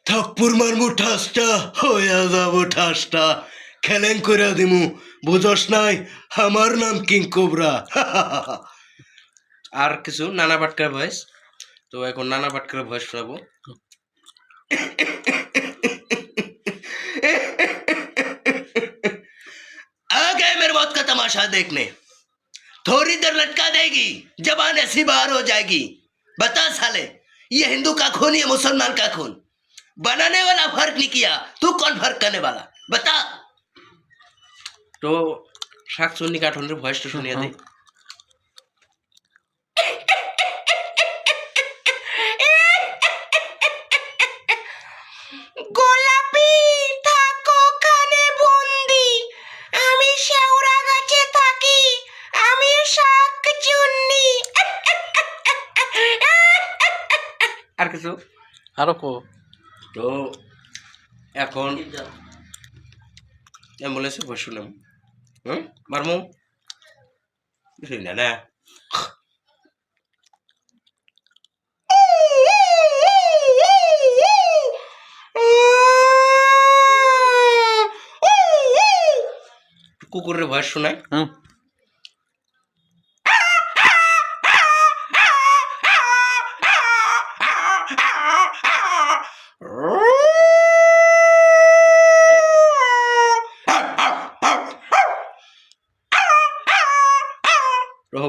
থাপ্পুর মারমু ঠাসটা হইয়া যাব ঠাসটা খেলেন করে দিমু বুঝস নাই আমার নাম কিং কোবরা। আর কিছু নানা পাটকার ভয়েস, তো এখন নানা পাটকার ভয়েস শোনাবো। आ गए मेरे मौत का तमाशा देखने, थोड़ी देर लटका देगी जबान ऐसी बाहर हो जाएगी। बता साले ये हिंदू का खून ये मुसलमान का खून, बनाने वाला फर्क नहीं किया, तू कौन फर्क करने वाला बता। तो শাক চুন্নি কাঠনের ভয়েসটা শুনিয়ে দেই। গোলাপি থাকো খানে বন্দি, আমি শেওড়া গাছে থাকি, আমি শাক চুন্নি। আর কিছু আরো কো। তো এখন অ্যাম্বুলেন্সে ভয়েস শুনাম। মারমু শুনি না না। কুকুরের ভয়েস শোনায়।